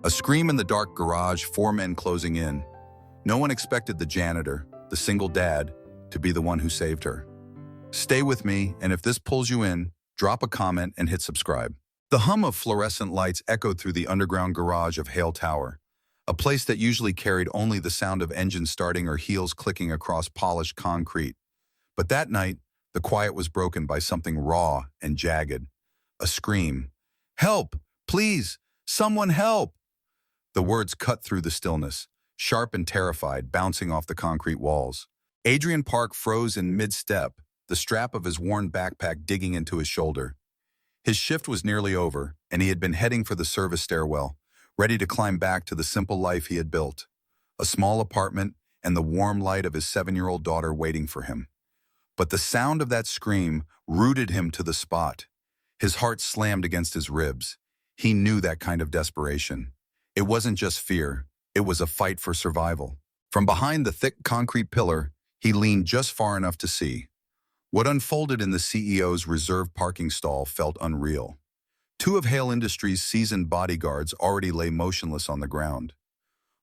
A scream in the dark garage, 4 men closing in. No one expected the janitor, the single dad, to be the one who saved her. Stay with me, and if this pulls you in, drop a comment and hit subscribe. The hum of fluorescent lights echoed through the underground garage of Hale Tower, a place that usually carried only the sound of engines starting or heels clicking across polished concrete. But that night, the quiet was broken by something raw and jagged. A scream. "Help! Please! Someone help!" The words cut through the stillness, sharp and terrified, bouncing off the concrete walls. Adrian Park froze in mid-step, the strap of his worn backpack digging into his shoulder. His shift was nearly over, and he had been heading for the service stairwell, ready to climb back to the simple life he had built. A small apartment and the warm light of his 7-year-old daughter waiting for him. But the sound of that scream rooted him to the spot. His heart slammed against his ribs. He knew that kind of desperation. It wasn't just fear, it was a fight for survival. From behind the thick concrete pillar, he leaned just far enough to see. What unfolded in the CEO's reserved parking stall felt unreal. 2 of Hale Industries' seasoned bodyguards already lay motionless on the ground.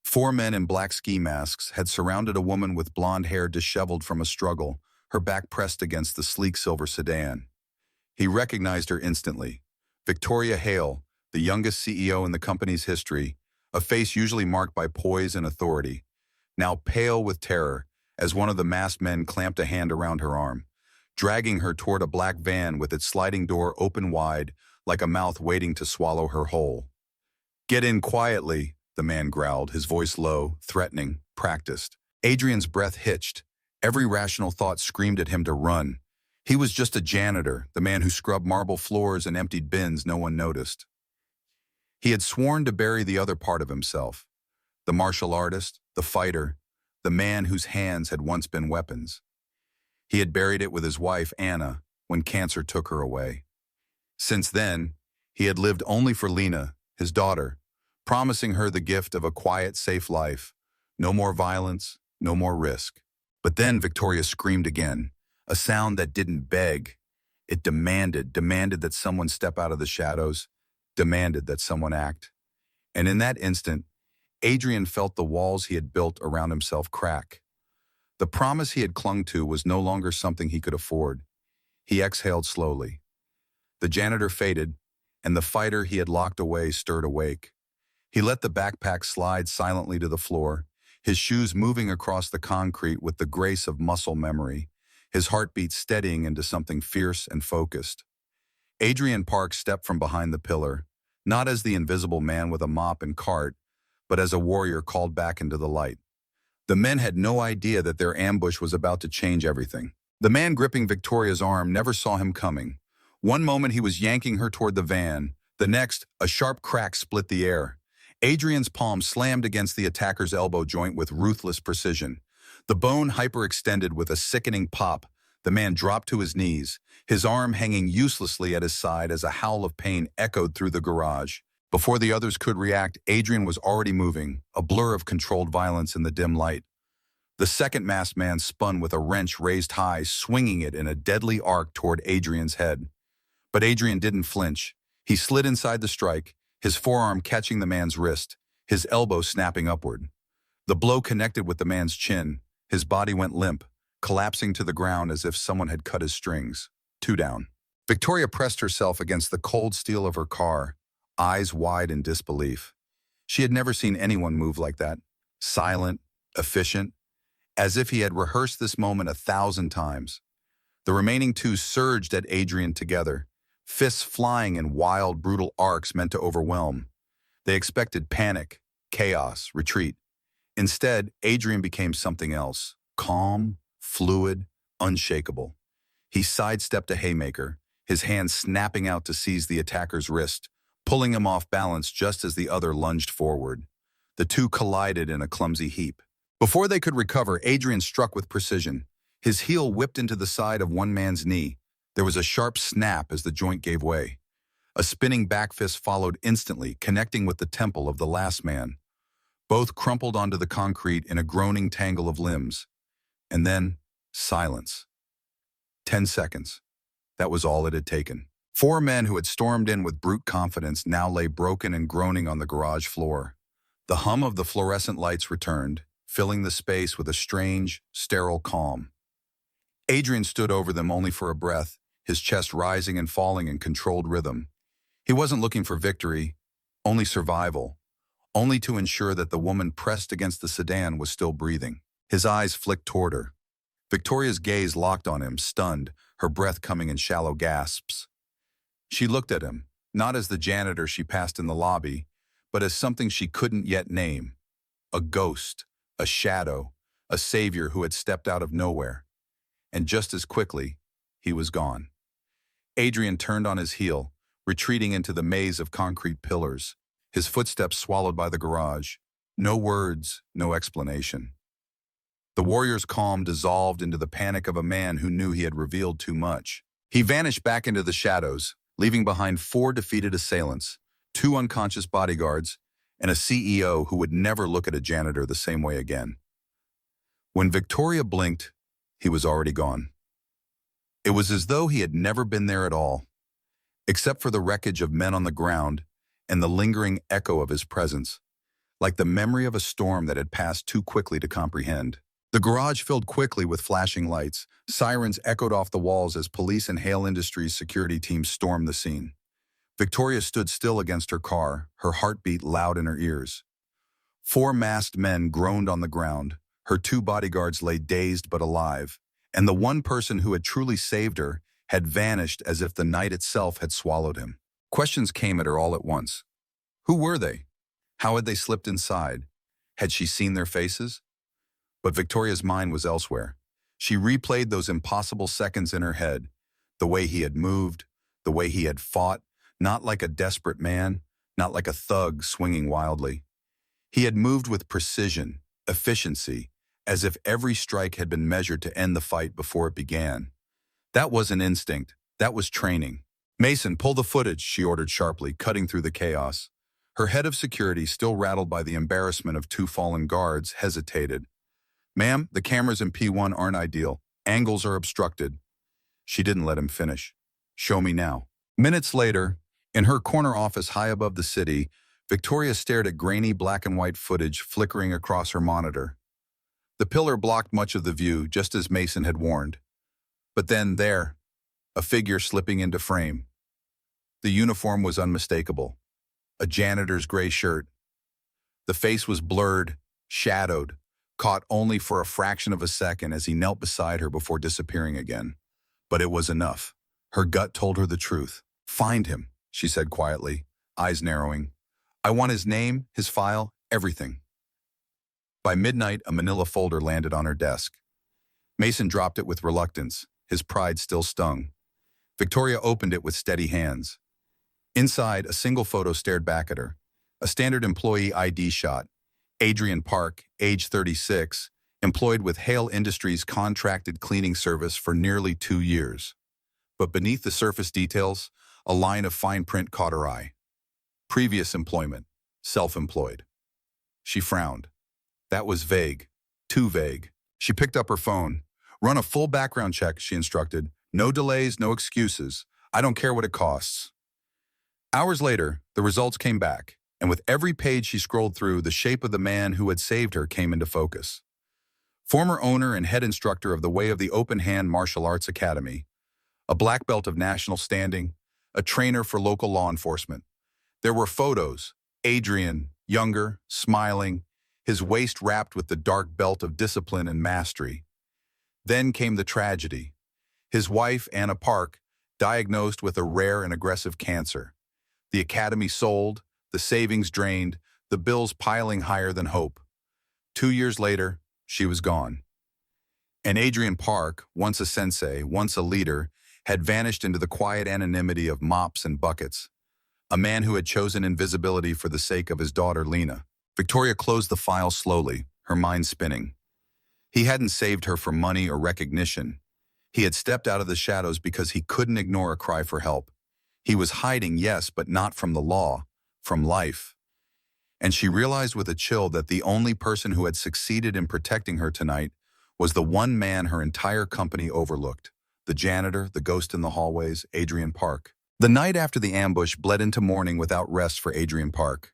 4 men in black ski masks had surrounded a woman with blonde hair disheveled from a struggle, her back pressed against the sleek silver sedan. He recognized her instantly. Victoria Hale, the youngest CEO in the company's history, a face usually marked by poise and authority, now pale with terror as one of the masked men clamped a hand around her arm, dragging her toward a black van with its sliding door open wide like a mouth waiting to swallow her whole. "Get in quietly," the man growled, his voice low, threatening, practiced. Adrian's breath hitched. Every rational thought screamed at him to run. He was just a janitor, the man who scrubbed marble floors and emptied bins no one noticed. He had sworn to bury the other part of himself, the martial artist, the fighter, the man whose hands had once been weapons. He had buried it with his wife, Anna, when cancer took her away. Since then, he had lived only for Lena, his daughter, promising her the gift of a quiet, safe life, no more violence, no more risk. But then Victoria screamed again, a sound that didn't beg. It demanded that someone step out of the shadows, demanded that someone act. And in that instant, Adrian felt the walls he had built around himself crack. The promise he had clung to was no longer something he could afford. He exhaled slowly. The janitor faded, and the fighter he had locked away stirred awake. He let the backpack slide silently to the floor, his shoes moving across the concrete with the grace of muscle memory, his heartbeat steadying into something fierce and focused. Adrian Park stepped from behind the pillar, not as the invisible man with a mop and cart, but as a warrior called back into the light. The men had no idea that their ambush was about to change everything. The man gripping Victoria's arm never saw him coming. One moment he was yanking her toward the van, the next, a sharp crack split the air. Adrian's palm slammed against the attacker's elbow joint with ruthless precision. The bone hyperextended with a sickening pop. The man dropped to his knees, his arm hanging uselessly at his side as a howl of pain echoed through the garage. Before the others could react, Adrian was already moving, a blur of controlled violence in the dim light. The second masked man spun with a wrench raised high, swinging it in a deadly arc toward Adrian's head. But Adrian didn't flinch. He slid inside the strike, his forearm catching the man's wrist, his elbow snapping upward. The blow connected with the man's chin. His body went limp, collapsing to the ground as if someone had cut his strings. 2 down. Victoria pressed herself against the cold steel of her car, eyes wide in disbelief. She had never seen anyone move like that, silent, efficient, as if he had rehearsed this moment 1,000 times. The remaining 2 surged at Adrian together, fists flying in wild, brutal arcs meant to overwhelm. They expected panic, chaos, retreat. Instead, Adrian became something else, calm, fluid, unshakable. He sidestepped a haymaker, his hand snapping out to seize the attacker's wrist, pulling him off balance just as the other lunged forward. The 2 collided in a clumsy heap. Before they could recover, Adrian struck with precision. His heel whipped into the side of one man's knee. There was a sharp snap as the joint gave way. A spinning back fist followed instantly, connecting with the temple of the last man. Both crumpled onto the concrete in a groaning tangle of limbs. And then, silence. 10 seconds. That was all it had taken. Four men who had stormed in with brute confidence now lay broken and groaning on the garage floor. The hum of the fluorescent lights returned, filling the space with a strange, sterile calm. Adrian stood over them only for a breath, his chest rising and falling in controlled rhythm. He wasn't looking for victory, only survival, only to ensure that the woman pressed against the sedan was still breathing. His eyes flicked toward her. Victoria's gaze locked on him, stunned, her breath coming in shallow gasps. She looked at him, not as the janitor she passed in the lobby, but as something she couldn't yet name. A ghost, a shadow, a savior who had stepped out of nowhere. And just as quickly, he was gone. Adrian turned on his heel, retreating into the maze of concrete pillars, his footsteps swallowed by the garage. No words, no explanation. The warrior's calm dissolved into the panic of a man who knew he had revealed too much. He vanished back into the shadows, leaving behind four defeated assailants, two unconscious bodyguards, and a CEO who would never look at a janitor the same way again. When Victoria blinked, he was already gone. It was as though he had never been there at all, except for the wreckage of men on the ground and the lingering echo of his presence, like the memory of a storm that had passed too quickly to comprehend. The garage filled quickly with flashing lights. Sirens echoed off the walls as police and Hale Industries security teams stormed the scene. Victoria stood still against her car, her heartbeat loud in her ears. Four masked men groaned on the ground. Her two bodyguards lay dazed but alive, and the one person who had truly saved her had vanished as if the night itself had swallowed him. Questions came at her all at once. Who were they? How had they slipped inside? Had she seen their faces? But Victoria's mind was elsewhere. She replayed those impossible seconds in her head, the way he had moved, the way he had fought, not like a desperate man, not like a thug swinging wildly. He had moved with precision, efficiency, as if every strike had been measured to end the fight before it began. That wasn't instinct, that was training. Mason, pull the footage, she ordered sharply, cutting through the chaos. Her head of security, still rattled by the embarrassment of two fallen guards, hesitated. Ma'am, the cameras in P1 aren't ideal. Angles are obstructed. She didn't let him finish. Show me now. Minutes later, in her corner office high above the city, Victoria stared at grainy black and white footage flickering across her monitor. The pillar blocked much of the view, just as Mason had warned. But then there, a figure slipping into frame. The uniform was unmistakable. A janitor's gray shirt. The face was blurred, shadowed, caught only for a fraction of a second as he knelt beside her before disappearing again. But it was enough. Her gut told her the truth. Find him, she said quietly, eyes narrowing. I want his name, his file, everything. By midnight, a manila folder landed on her desk. Mason dropped it with reluctance, his pride still stung. Victoria opened it with steady hands. Inside, a single photo stared back at her. A standard employee ID shot. Adrian Park, age 36, employed with Hale Industries' contracted cleaning service for nearly 2 years. But beneath the surface details, a line of fine print caught her eye. Previous employment, self-employed. She frowned. That was vague, too vague. She picked up her phone. Run a full background check, she instructed. No delays, no excuses. I don't care what it costs. Hours later, the results came back, and with every page she scrolled through, the shape of the man who had saved her came into focus. Former owner and head instructor of the Way of the Open Hand Martial Arts Academy, a black belt of national standing, a trainer for local law enforcement. There were photos, Adrian, younger, smiling, his waist wrapped with the dark belt of discipline and mastery. Then came the tragedy. His wife, Anna Park, diagnosed with a rare and aggressive cancer. The academy sold, the savings drained, the bills piling higher than hope. 2 years later, she was gone. And Adrian Park, once a sensei, once a leader, had vanished into the quiet anonymity of mops and buckets. A man who had chosen invisibility for the sake of his daughter, Lena. Victoria closed the file slowly, her mind spinning. He hadn't saved her for money or recognition. He had stepped out of the shadows because he couldn't ignore a cry for help. He was hiding, yes, but not from the law, from life. And she realized with a chill that the only person who had succeeded in protecting her tonight was the one man her entire company overlooked. The janitor, the ghost in the hallways, Adrian Park. The night after the ambush bled into morning without rest for Adrian Park.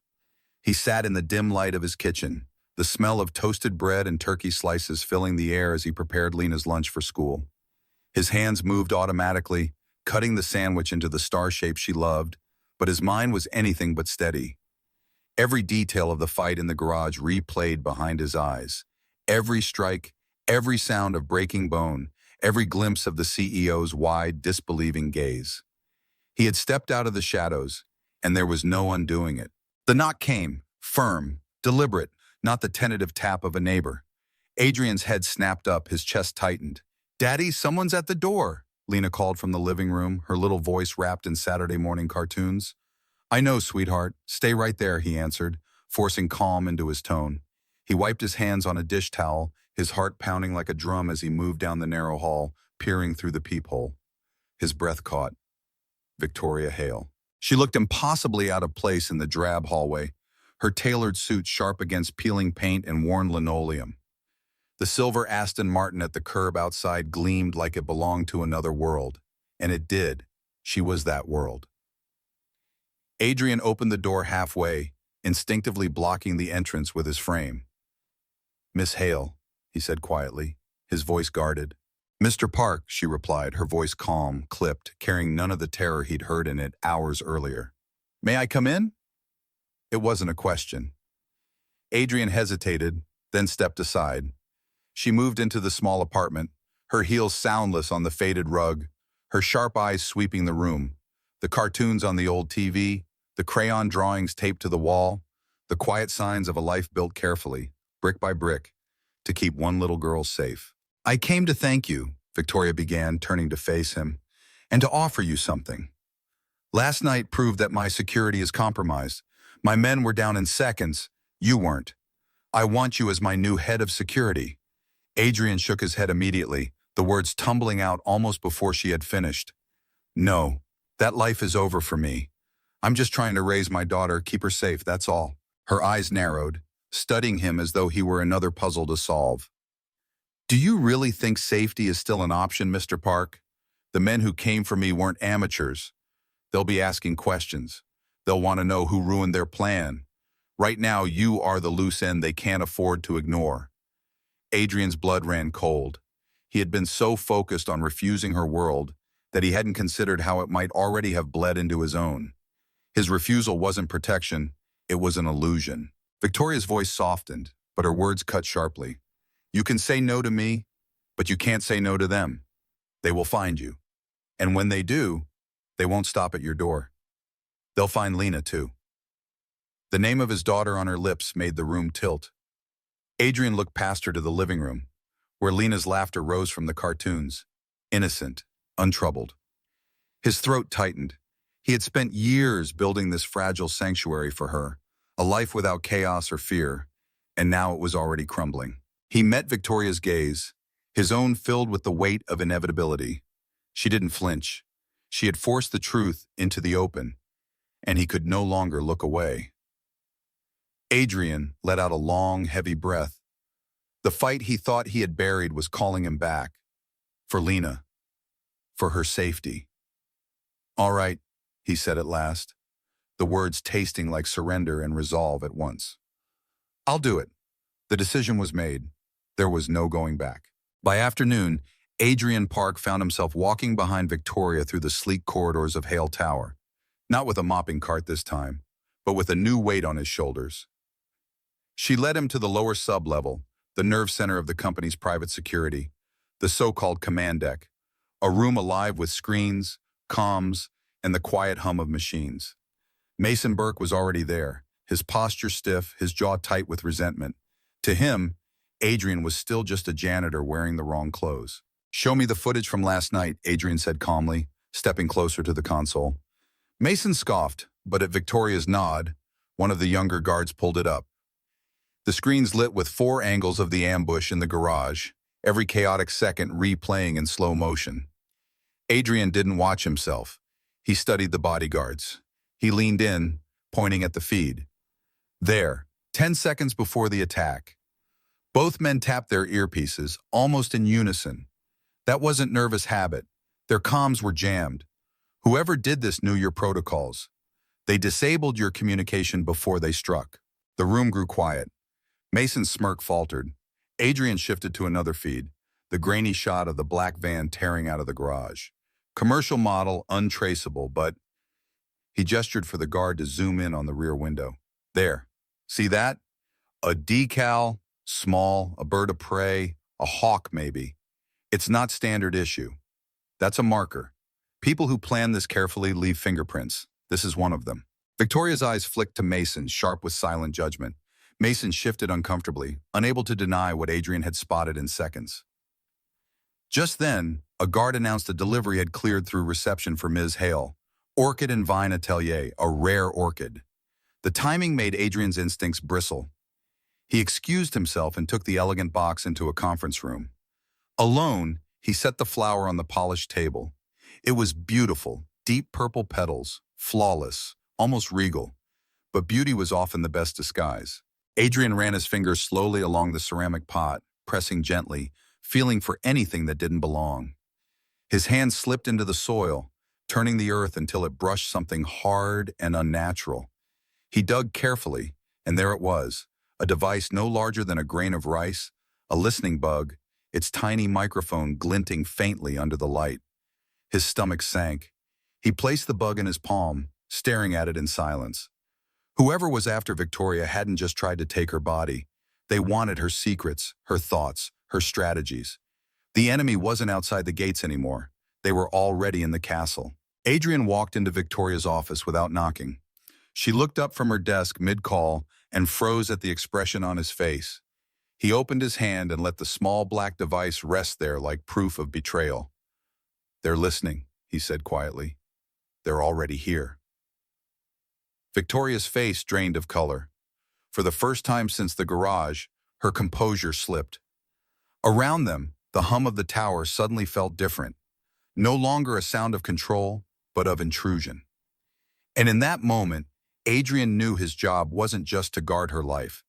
He sat in the dim light of his kitchen, the smell of toasted bread and turkey slices filling the air as he prepared Lena's lunch for school. His hands moved automatically, cutting the sandwich into the star shape she loved, but his mind was anything but steady. Every detail of the fight in the garage replayed behind his eyes. Every strike, every sound of breaking bone, every glimpse of the CEO's wide, disbelieving gaze. He had stepped out of the shadows, and there was no undoing it. The knock came, firm, deliberate, not the tentative tap of a neighbor. Adrian's head snapped up, his chest tightened. "Daddy, someone's at the door," Lena called from the living room, her little voice wrapped in Saturday morning cartoons. "I know, sweetheart. Stay right there," he answered, forcing calm into his tone. He wiped his hands on a dish towel, his heart pounding like a drum as he moved down the narrow hall, peering through the peephole. His breath caught. Victoria Hale. She looked impossibly out of place in the drab hallway, her tailored suit sharp against peeling paint and worn linoleum. The silver Aston Martin at the curb outside gleamed like it belonged to another world, and it did. She was that world. Adrian opened the door halfway, instinctively blocking the entrance with his frame. "Miss Hale," he said quietly, his voice guarded. "Mr. Park," she replied, her voice calm, clipped, carrying none of the terror he'd heard in it hours earlier. "May I come in?" It wasn't a question. Adrian hesitated, then stepped aside. She moved into the small apartment, her heels soundless on the faded rug, her sharp eyes sweeping the room, the cartoons on the old TV, the crayon drawings taped to the wall, the quiet signs of a life built carefully, brick by brick, to keep one little girl safe. "I came to thank you," Victoria began, turning to face him, "and to offer you something. Last night proved that my security is compromised. My men were down in seconds. You weren't. I want you as my new head of security." Adrian shook his head immediately, the words tumbling out almost before she had finished. "No, that life is over for me. I'm just trying to raise my daughter, keep her safe, that's all." Her eyes narrowed, studying him as though he were another puzzle to solve. "Do you really think safety is still an option, Mr. Park? The men who came for me weren't amateurs. They'll be asking questions. They'll want to know who ruined their plan. Right now, you are the loose end they can't afford to ignore." Adrian's blood ran cold. He had been so focused on refusing her world that he hadn't considered how it might already have bled into his own. His refusal wasn't protection, it was an illusion. Victoria's voice softened, but her words cut sharply. "You can say no to me, but you can't say no to them. They will find you. And when they do, they won't stop at your door. They'll find Lena too." The name of his daughter on her lips made the room tilt. Adrian looked past her to the living room, where Lena's laughter rose from the cartoons, innocent, untroubled. His throat tightened. He had spent years building this fragile sanctuary for her, a life without chaos or fear, and now it was already crumbling. He met Victoria's gaze, his own filled with the weight of inevitability. She didn't flinch. She had forced the truth into the open, and he could no longer look away. Adrian let out a long, heavy breath. The fight he thought he had buried was calling him back. For Lena. For her safety. "All right," he said at last, the words tasting like surrender and resolve at once. "I'll do it." The decision was made. There was no going back. By afternoon, Adrian Park found himself walking behind Victoria through the sleek corridors of Hale Tower, not with a mopping cart this time, but with a new weight on his shoulders. She led him to the lower sub-level, the nerve center of the company's private security, the so-called command deck, a room alive with screens, comms, and the quiet hum of machines. Mason Burke was already there, his posture stiff, his jaw tight with resentment. To him, Adrian was still just a janitor wearing the wrong clothes. "Show me the footage from last night," Adrian said calmly, stepping closer to the console. Mason scoffed, but at Victoria's nod, one of the younger guards pulled it up. The screens lit with 4 angles of the ambush in the garage, every chaotic second replaying in slow motion. Adrian didn't watch himself. He studied the bodyguards. He leaned in, pointing at the feed. There, 10 seconds before the attack. Both men tapped their earpieces, almost in unison. That wasn't nervous habit. Their comms were jammed. Whoever did this knew your protocols. They disabled your communication before they struck. The room grew quiet. Mason's smirk faltered. Adrian shifted to another feed, the grainy shot of the black van tearing out of the garage. Commercial model, untraceable, but he gestured for the guard to zoom in on the rear window. There. See that? A decal, small, a bird of prey, a hawk maybe. It's not standard issue. That's a marker. People who plan this carefully leave fingerprints. This is one of them. Victoria's eyes flicked to Mason, sharp with silent judgment. Mason shifted uncomfortably, unable to deny what Adrian had spotted in seconds. Just then, a guard announced a delivery had cleared through reception for Ms. Hale. Orchid and Vine Atelier, a rare orchid. The timing made Adrian's instincts bristle. He excused himself and took the elegant box into a conference room. Alone, he set the flower on the polished table. It was beautiful, deep purple petals, flawless, almost regal. But beauty was often the best disguise. Adrian ran his fingers slowly along the ceramic pot, pressing gently, feeling for anything that didn't belong. His hand slipped into the soil, turning the earth until it brushed something hard and unnatural. He dug carefully, and there it was, a device no larger than a grain of rice, a listening bug, its tiny microphone glinting faintly under the light. His stomach sank. He placed the bug in his palm, staring at it in silence. Whoever was after Victoria hadn't just tried to take her body. They wanted her secrets, her thoughts, her strategies. The enemy wasn't outside the gates anymore. They were already in the castle. Adrian walked into Victoria's office without knocking. She looked up from her desk mid-call and froze at the expression on his face. He opened his hand and let the small black device rest there like proof of betrayal. "They're listening," he said quietly. "They're already here." Victoria's face drained of color. For the first time since the garage, her composure slipped. Around them, the hum of the tower suddenly felt different. No longer a sound of control, but of intrusion. And in that moment, Adrian knew his job wasn't just to guard her life.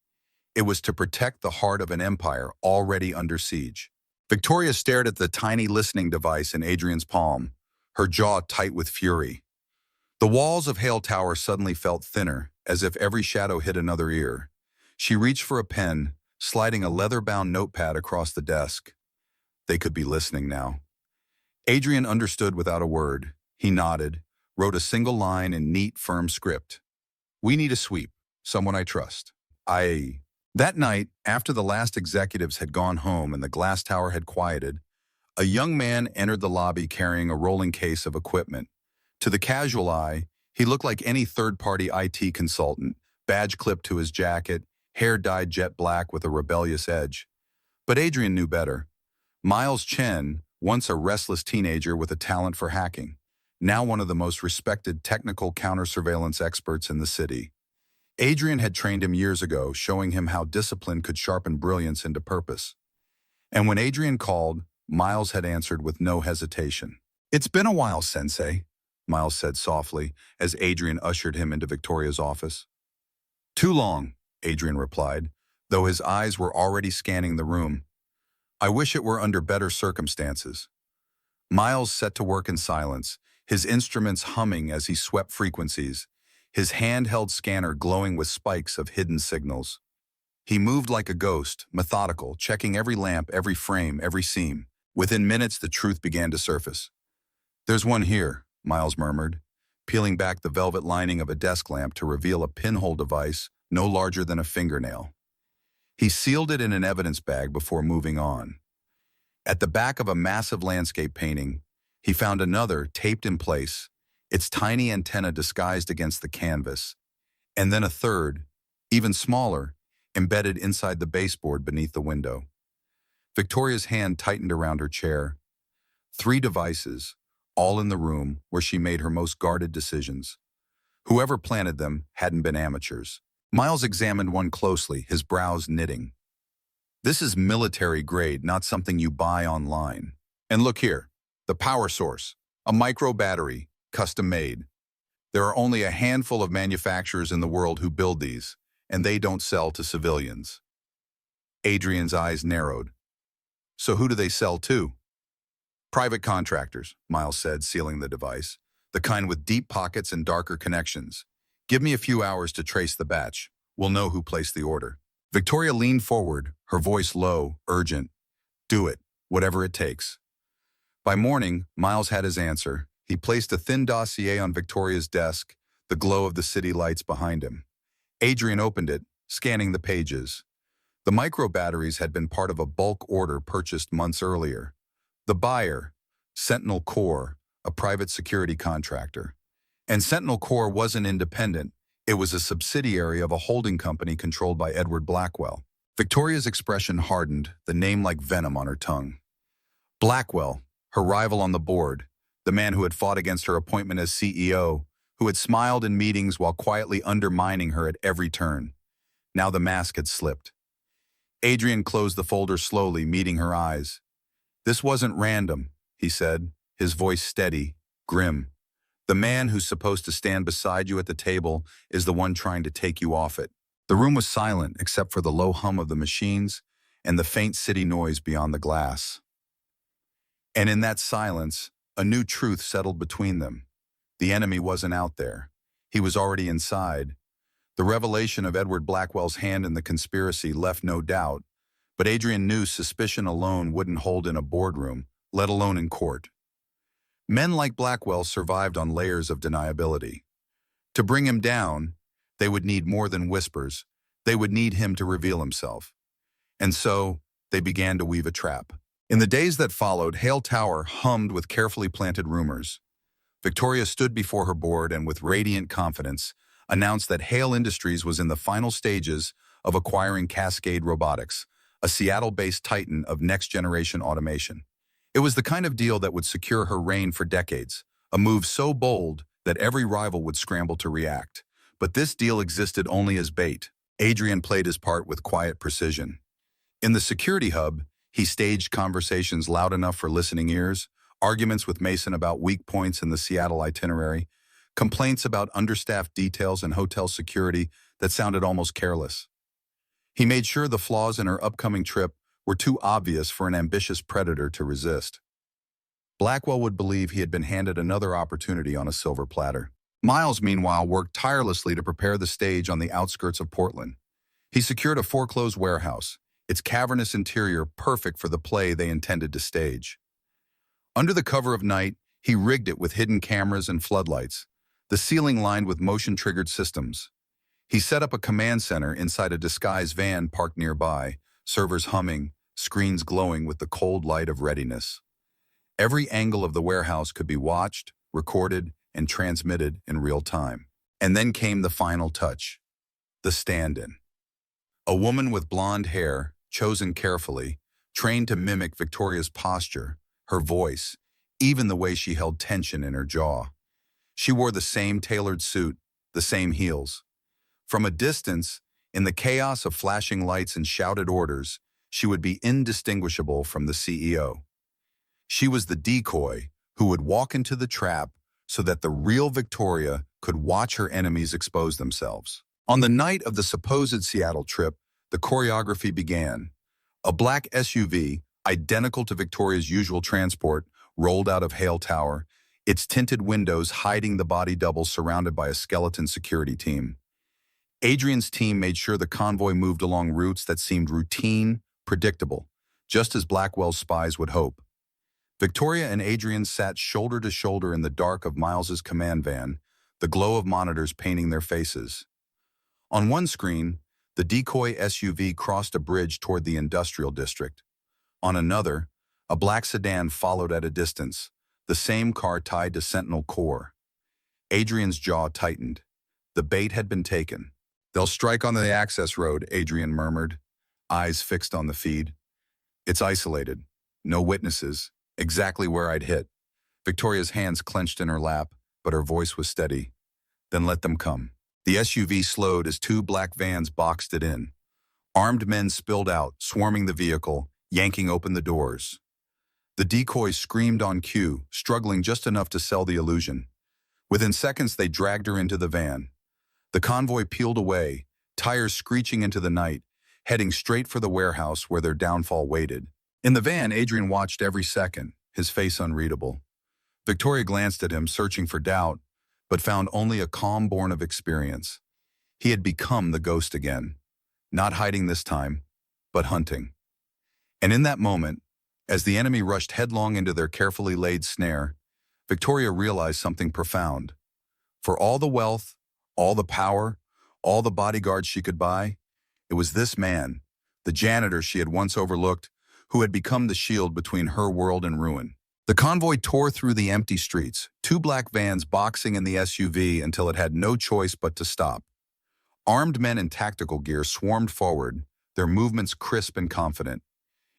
It was to protect the heart of an empire already under siege. Victoria stared at the tiny listening device in Adrian's palm, her jaw tight with fury. The walls of Hale Tower suddenly felt thinner, as if every shadow hid another ear. She reached for a pen, sliding a leather-bound notepad across the desk. They could be listening now. Adrian understood without a word. He nodded, wrote a single line in neat, firm script. "We need a sweep, someone I trust. That night, after the last executives had gone home and the glass tower had quieted, a young man entered the lobby carrying a rolling case of equipment. To the casual eye, he looked like any third-party IT consultant, badge clipped to his jacket, hair dyed jet black with a rebellious edge. But Adrian knew better. Miles Chen, once a restless teenager with a talent for hacking, now one of the most respected technical counter-surveillance experts in the city. Adrian had trained him years ago, showing him how discipline could sharpen brilliance into purpose. And when Adrian called, Miles had answered with no hesitation. "It's been a while, Sensei," Miles said softly as Adrian ushered him into Victoria's office. "Too long," Adrian replied, though his eyes were already scanning the room. "I wish it were under better circumstances." Miles set to work in silence, his instruments humming as he swept frequencies, his handheld scanner glowing with spikes of hidden signals. He moved like a ghost, methodical, checking every lamp, every frame, every seam. Within minutes, the truth began to surface. "There's one here," Miles murmured, peeling back the velvet lining of a desk lamp to reveal a pinhole device no larger than a fingernail. He sealed it in an evidence bag before moving on. At the back of a massive landscape painting, he found another taped in place, its tiny antenna disguised against the canvas, and then a third, even smaller, embedded inside the baseboard beneath the window. Victoria's hand tightened around her chair. 3 devices, all in the room where she made her most guarded decisions. Whoever planted them hadn't been amateurs. Miles examined one closely, his brows knitting. "This is military grade, not something you buy online. And look here, the power source, a micro battery, custom made. There are only a handful of manufacturers in the world who build these, and they don't sell to civilians." Adrian's eyes narrowed. "So who do they sell to?" "Private contractors," Miles said, sealing the device. the kind with deep pockets and darker connections. Give me a few hours to trace the batch. We'll know who placed the order. Victoria leaned forward, her voice low, urgent. Do it, whatever it takes. By morning, Miles had his answer. He placed a thin dossier on Victoria's desk, the glow of the city lights behind him. Adrian opened it, scanning the pages. The micro batteries had been part of a bulk order purchased months earlier. The buyer, Sentinel Corps, a private security contractor. And Sentinel Corps wasn't independent. It was a subsidiary of a holding company controlled by Edward Blackwell. Victoria's expression hardened, the name like venom on her tongue. Blackwell, her rival on the board, the man who had fought against her appointment as CEO, who had smiled in meetings while quietly undermining her at every turn. Now the mask had slipped. Adrian closed the folder slowly, meeting her eyes. This wasn't random, he said, his voice steady, grim. The man who's supposed to stand beside you at the table is the one trying to take you off it. The room was silent except for the low hum of the machines and the faint city noise beyond the glass. And in that silence, a new truth settled between them. The enemy wasn't out there. He was already inside. The revelation of Edward Blackwell's hand in the conspiracy left no doubt, but Adrian knew suspicion alone wouldn't hold in a boardroom, let alone in court. Men like Blackwell survived on layers of deniability. To bring him down, they would need more than whispers. They would need him to reveal himself. And so, they began to weave a trap. In the days that followed, Hale Tower hummed with carefully planted rumors. Victoria stood before her board and with radiant confidence announced that Hale Industries was in the final stages of acquiring Cascade Robotics, a Seattle-based titan of next-generation automation. It was the kind of deal that would secure her reign for decades, a move so bold that every rival would scramble to react. But this deal existed only as bait. Adrian played his part with quiet precision. In the security hub, he staged conversations loud enough for listening ears, arguments with Mason about weak points in the Seattle itinerary, complaints about understaffed details and hotel security that sounded almost careless. He made sure the flaws in her upcoming trip were too obvious for an ambitious predator to resist. Blackwell would believe he had been handed another opportunity on a silver platter. Miles, meanwhile, worked tirelessly to prepare the stage on the outskirts of Portland. He secured a foreclosed warehouse, its cavernous interior perfect for the play they intended to stage. Under the cover of night, he rigged it with hidden cameras and floodlights, the ceiling lined with motion-triggered systems. He set up a command center inside a disguised van parked nearby, servers humming, screens glowing with the cold light of readiness. Every angle of the warehouse could be watched, recorded, and transmitted in real time. And then came the final touch, the stand-in. A woman with blonde hair, chosen carefully, trained to mimic Victoria's posture, her voice, even the way she held tension in her jaw. She wore the same tailored suit, the same heels. From a distance, in the chaos of flashing lights and shouted orders, she would be indistinguishable from the CEO. She was the decoy who would walk into the trap so that the real Victoria could watch her enemies expose themselves. On the night of the supposed Seattle trip, the choreography began. A black SUV, identical to Victoria's usual transport, rolled out of Hale Tower, its tinted windows hiding the body double surrounded by a skeleton security team. Adrian's team made sure the convoy moved along routes that seemed routine, predictable, just as Blackwell's spies would hope. Victoria and Adrian sat shoulder to shoulder in the dark of Miles's command van, the glow of monitors painting their faces. On one screen, the decoy SUV crossed a bridge toward the industrial district. On another, a black sedan followed at a distance, the same car tied to Sentinel Corps. Adrian's jaw tightened. The bait had been taken. "They'll strike on the access road," Adrian murmured, eyes fixed on the feed. "It's isolated. No witnesses. Exactly where I'd hit." Victoria's hands clenched in her lap, but her voice was steady. "Then let them come." The SUV slowed as two black vans boxed it in. Armed men spilled out, swarming the vehicle, yanking open the doors. The decoys screamed on cue, struggling just enough to sell the illusion. Within seconds, they dragged her into the van. The convoy peeled away, tires screeching into the night, heading straight for the warehouse where their downfall waited. In the van, Adrian watched every second, his face unreadable. Victoria glanced at him, searching for doubt, but found only a calm born of experience. He had become the ghost again, not hiding this time, but hunting. And in that moment, as the enemy rushed headlong into their carefully laid snare, Victoria realized something profound. For all the wealth, all the power, all the bodyguards she could buy, it was this man, the janitor she had once overlooked, who had become the shield between her world and ruin. The convoy tore through the empty streets, two black vans boxing in the SUV until it had no choice but to stop. Armed men in tactical gear swarmed forward, their movements crisp and confident.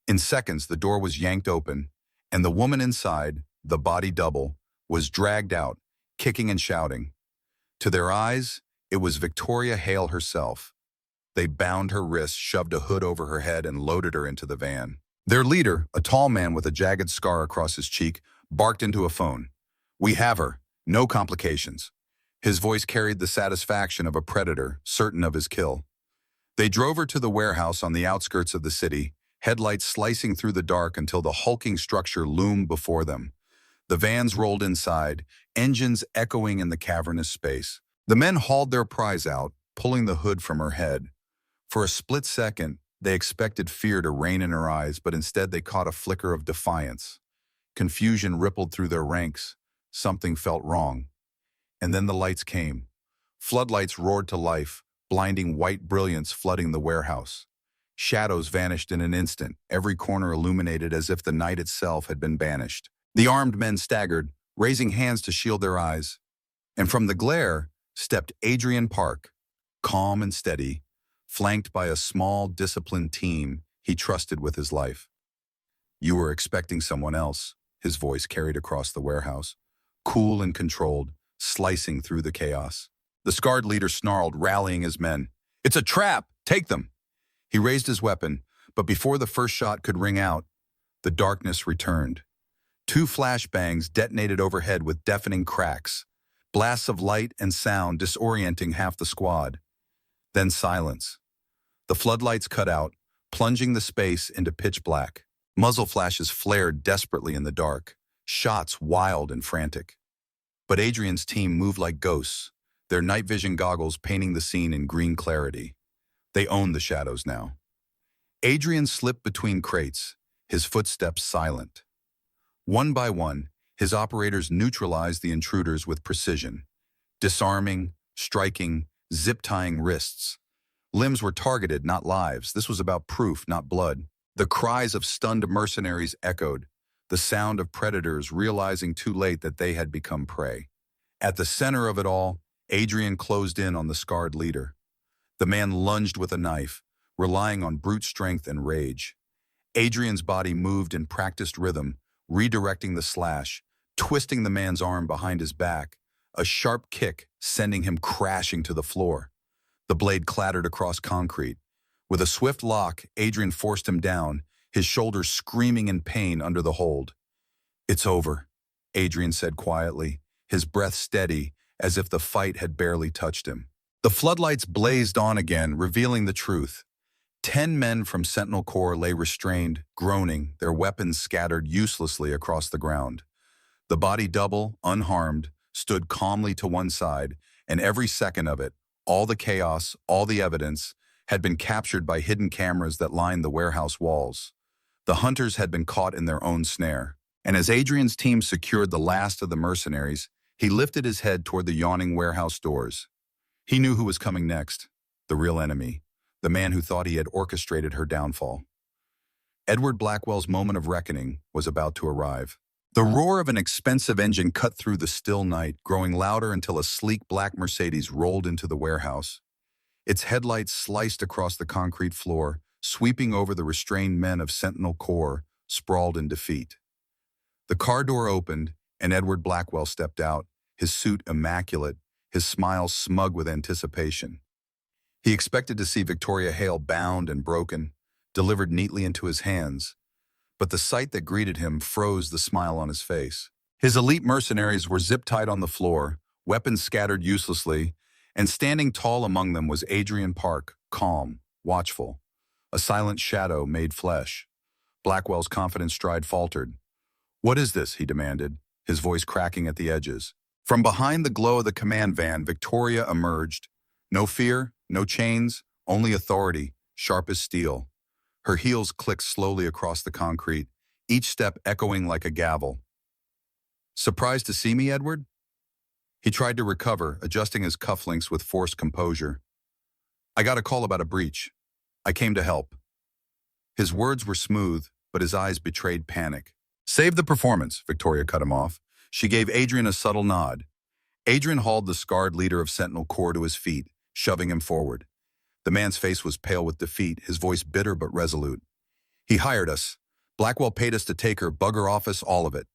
In seconds, the door was yanked open, and the woman inside, the body double, was dragged out, kicking and shouting. To their eyes, it was Victoria Hale herself. They bound her wrists, shoved a hood over her head, and loaded her into the van. Their leader, a tall man with a jagged scar across his cheek, barked into a phone. "We have her. No complications." His voice carried the satisfaction of a predator, certain of his kill. They drove her to the warehouse on the outskirts of the city, headlights slicing through the dark until the hulking structure loomed before them. The vans rolled inside, engines echoing in the cavernous space. The men hauled their prize out, pulling the hood from her head. For a split second, they expected fear to reign in her eyes, but instead they caught a flicker of defiance. Confusion rippled through their ranks. Something felt wrong. And then the lights came. Floodlights roared to life, blinding white brilliance flooding the warehouse. Shadows vanished in an instant, every corner illuminated as if the night itself had been banished. The armed men staggered, raising hands to shield their eyes. And from the glare stepped Adrian Park, calm and steady, flanked by a small, disciplined team he trusted with his life. "You were expecting someone else," his voice carried across the warehouse, cool and controlled, slicing through the chaos. The scarred leader snarled, rallying his men. "It's a trap! Take them!" He raised his weapon, but before the first shot could ring out, the darkness returned. Two flashbangs detonated overhead with deafening cracks, blasts of light and sound disorienting half the squad. Then silence. The floodlights cut out, plunging the space into pitch black. Muzzle flashes flared desperately in the dark, shots wild and frantic. But Adrian's team moved like ghosts, their night vision goggles painting the scene in green clarity. They owned the shadows now. Adrian slipped between crates, his footsteps silent. One by one, his operators neutralized the intruders with precision, disarming, striking, zip-tying wrists. Limbs were targeted, not lives. This was about proof, not blood. The cries of stunned mercenaries echoed, the sound of predators realizing too late that they had become prey. At the center of it all, Adrian closed in on the scarred leader. The man lunged with a knife, relying on brute strength and rage. Adrian's body moved in practiced rhythm, redirecting the slash, twisting the man's arm behind his back, a sharp kick sending him crashing to the floor. The blade clattered across concrete. With a swift lock, Adrian forced him down, his shoulders screaming in pain under the hold. "It's over," Adrian said quietly, his breath steady as if the fight had barely touched him. The floodlights blazed on again, revealing the truth. 10 men from Sentinel Corps lay restrained, groaning, their weapons scattered uselessly across the ground. The body double, unharmed, stood calmly to one side, and every second of it, all the chaos, all the evidence, had been captured by hidden cameras that lined the warehouse walls. The hunters had been caught in their own snare. And as Adrian's team secured the last of the mercenaries, he lifted his head toward the yawning warehouse doors. He knew who was coming next, the real enemy, the man who thought he had orchestrated her downfall. Edward Blackwell's moment of reckoning was about to arrive. The roar of an expensive engine cut through the still night, growing louder until a sleek black Mercedes rolled into the warehouse. Its headlights sliced across the concrete floor, sweeping over the restrained men of Sentinel Corps, sprawled in defeat. The car door opened, and Edward Blackwell stepped out, his suit immaculate, his smile smug with anticipation. He expected to see Victoria Hale bound and broken, delivered neatly into his hands, but the sight that greeted him froze the smile on his face. His elite mercenaries were zip-tied on the floor, weapons scattered uselessly, and standing tall among them was Adrian Park, calm, watchful, a silent shadow made flesh. Blackwell's confident stride faltered. "What is this?" he demanded. his voice cracking at the edges. From behind the glow of the command van, Victoria emerged. No fear, no chains, only authority, sharp as steel. Her heels clicked slowly across the concrete, each step echoing like a gavel. "Surprised to see me, Edward?" He tried to recover, adjusting his cufflinks with forced composure. "I got a call about a breach. I came to help." His words were smooth, but his eyes betrayed panic. "Save the performance," Victoria cut him off. She gave Adrian a subtle nod. Adrian hauled the scarred leader of Sentinel Corps to his feet, shoving him forward. The man's face was pale with defeat, his voice bitter but resolute. "He hired us. Blackwell paid us to take her, bug her office, all of it.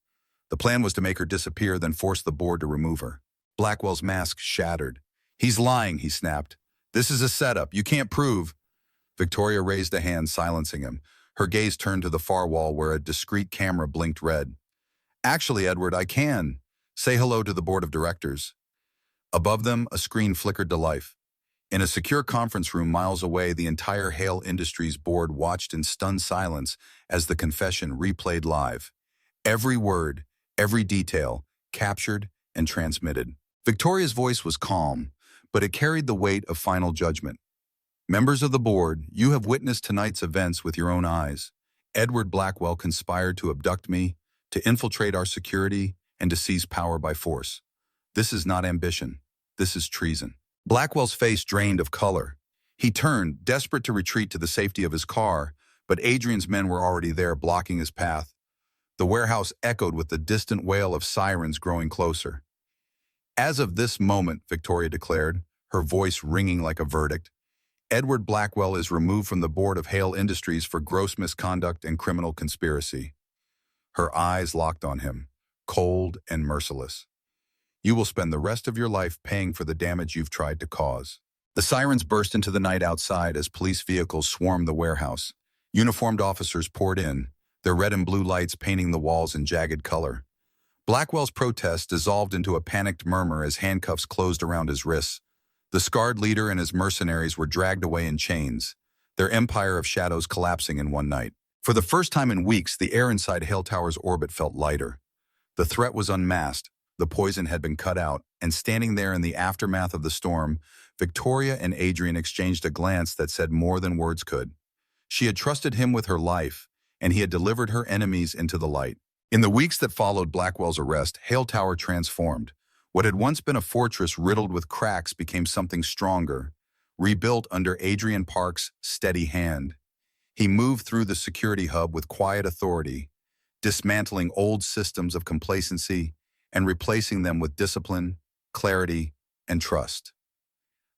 The plan was to make her disappear, then force the board to remove her." Blackwell's mask shattered. "He's lying," he snapped. "This is a setup. You can't prove." Victoria raised a hand, silencing him. Her gaze turned to the far wall where a discreet camera blinked red. "Actually, Edward, I can. Say hello to the board of directors." Above them, a screen flickered to life. In a secure conference room miles away, the entire Hale Industries board watched in stunned silence as the confession replayed live. Every word, every detail, captured and transmitted. Victoria's voice was calm, but it carried the weight of final judgment. "Members of the board, you have witnessed tonight's events with your own eyes. Edward Blackwell conspired to abduct me, to infiltrate our security, and to seize power by force. This is not ambition. This is treason." Blackwell's face drained of color. He turned, desperate to retreat to the safety of his car, but Adrian's men were already there, blocking his path. The warehouse echoed with the distant wail of sirens growing closer. "As of this moment," Victoria declared, her voice ringing like a verdict, "Edward Blackwell is removed from the board of Hale Industries for gross misconduct and criminal conspiracy." Her eyes locked on him, cold and merciless. "You will spend the rest of your life paying for the damage you've tried to cause." The sirens burst into the night outside as police vehicles swarmed the warehouse. Uniformed officers poured in, their red and blue lights painting the walls in jagged color. Blackwell's protest dissolved into a panicked murmur as handcuffs closed around his wrists. The scarred leader and his mercenaries were dragged away in chains, their empire of shadows collapsing in one night. For the first time in weeks, the air inside Hale Tower's orbit felt lighter. The threat was unmasked, the poison had been cut out, and standing there in the aftermath of the storm, Victoria and Adrian exchanged a glance that said more than words could. She had trusted him with her life, and he had delivered her enemies into the light. In the weeks that followed Blackwell's arrest, Hale Tower transformed. What had once been a fortress riddled with cracks became something stronger, rebuilt under Adrian Park's steady hand. He moved through the security hub with quiet authority, dismantling old systems of complacency and replacing them with discipline, clarity, and trust.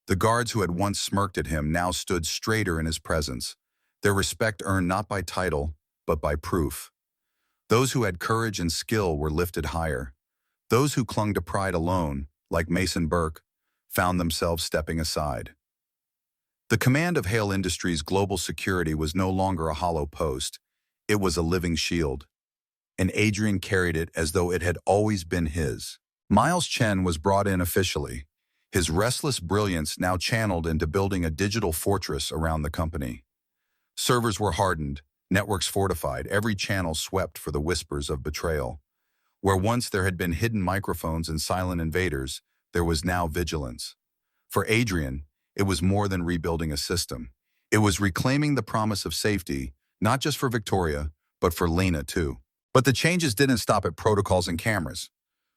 The guards who had once smirked at him now stood straighter in his presence, their respect earned not by title, but by proof. Those who had courage and skill were lifted higher. Those who clung to pride alone, like Mason Burke, found themselves stepping aside. The command of Hale Industries' global security was no longer a hollow post. It was a living shield, and Adrian carried it as though it had always been his. Miles Chen was brought in officially, his restless brilliance now channeled into building a digital fortress around the company. Servers were hardened, networks fortified, every channel swept for the whispers of betrayal. Where once there had been hidden microphones and silent invaders, there was now vigilance. For Adrian, it was more than rebuilding a system. It was reclaiming the promise of safety, not just for Victoria, but for Lena too. But the changes didn't stop at protocols and cameras.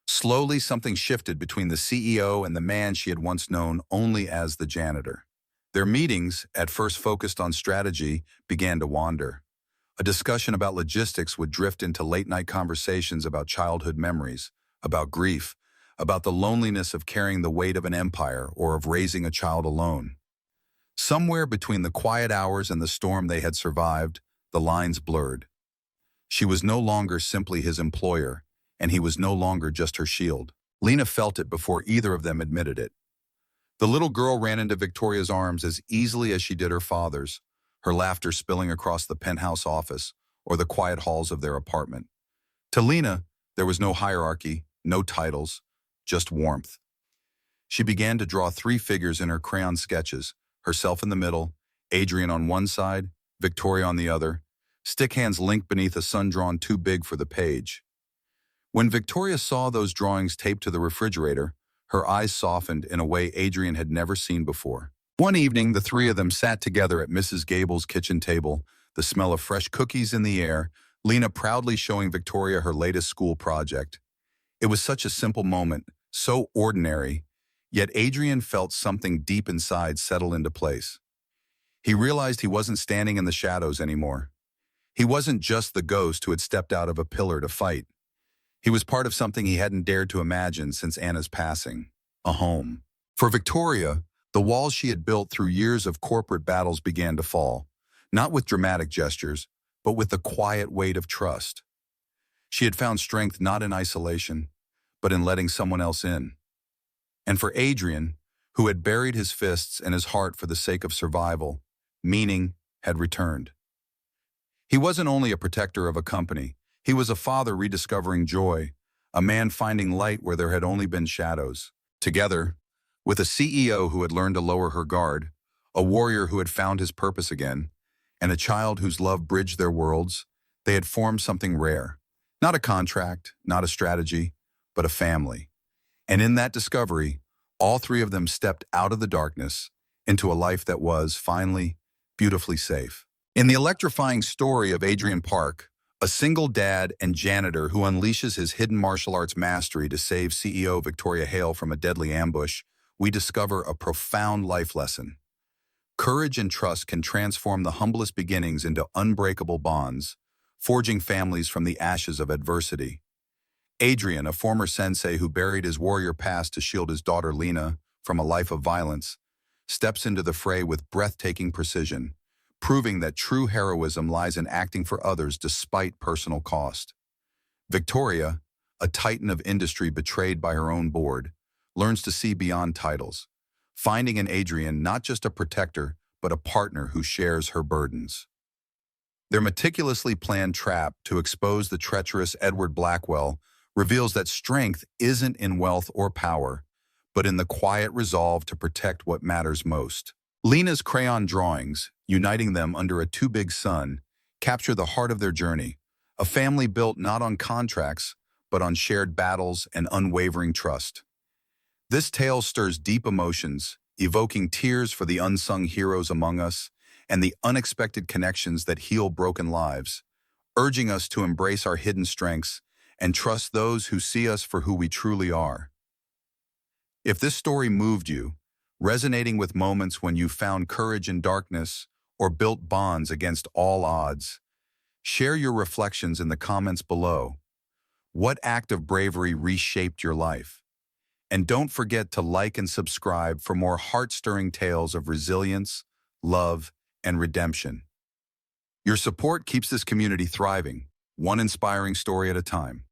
Slowly, something shifted between the CEO and the man she had once known only as the janitor. Their meetings, at first focused on strategy, began to wander. A discussion about logistics would drift into late-night conversations about childhood memories, about grief, about the loneliness of carrying the weight of an empire or of raising a child alone. Somewhere between the quiet hours and the storm they had survived, the lines blurred. She was no longer simply his employer, and he was no longer just her shield. Lena felt it before either of them admitted it. The little girl ran into Victoria's arms as easily as she did her father's, her laughter spilling across the penthouse office or the quiet halls of their apartment. To Lena, there was no hierarchy, no titles, just warmth. She began to draw three figures in her crayon sketches, herself in the middle, Adrian on one side, Victoria on the other, stick hands linked beneath a sun drawn too big for the page. When Victoria saw those drawings taped to the refrigerator, her eyes softened in a way Adrian had never seen before. One evening, the three of them sat together at Mrs. Gable's kitchen table, the smell of fresh cookies in the air, Lena proudly showing Victoria her latest school project. It was such a simple moment, so ordinary, yet Adrian felt something deep inside settle into place. He realized he wasn't standing in the shadows anymore. He wasn't just the ghost who had stepped out of a pillar to fight. He was part of something he hadn't dared to imagine since Anna's passing, a home. For Victoria, the walls she had built through years of corporate battles began to fall, not with dramatic gestures, but with the quiet weight of trust. She had found strength not in isolation, but in letting someone else in. And for Adrian, who had buried his fists and his heart for the sake of survival, meaning had returned. He wasn't only a protector of a company, he was a father rediscovering joy, a man finding light where there had only been shadows. Together, with a CEO who had learned to lower her guard, a warrior who had found his purpose again, and a child whose love bridged their worlds, they had formed something rare. Not a contract, not a strategy, but a family. And in that discovery, all three of them stepped out of the darkness into a life that was, finally, beautifully safe. In the electrifying story of Adrian Park, a single dad and janitor who unleashes his hidden martial arts mastery to save CEO Victoria Hale from a deadly ambush, we discover a profound life lesson. Courage and trust can transform the humblest beginnings into unbreakable bonds, forging families from the ashes of adversity. Adrian, a former sensei who buried his warrior past to shield his daughter Lena from a life of violence, steps into the fray with breathtaking precision, proving that true heroism lies in acting for others despite personal cost. Victoria, a titan of industry betrayed by her own board, learns to see beyond titles, finding in Adrian not just a protector, but a partner who shares her burdens. Their meticulously planned trap to expose the treacherous Edward Blackwell reveals that strength isn't in wealth or power, but in the quiet resolve to protect what matters most. Lena's crayon drawings, uniting them under a too big sun, capture the heart of their journey, a family built not on contracts, but on shared battles and unwavering trust. This tale stirs deep emotions, evoking tears for the unsung heroes among us and the unexpected connections that heal broken lives, urging us to embrace our hidden strengths and trust those who see us for who we truly are. If this story moved you, resonating with moments when you found courage in darkness or built bonds against all odds, share your reflections in the comments below. What act of bravery reshaped your life? And don't forget to like and subscribe for more heart-stirring tales of resilience, love, and redemption. Your support keeps this community thriving, one inspiring story at a time.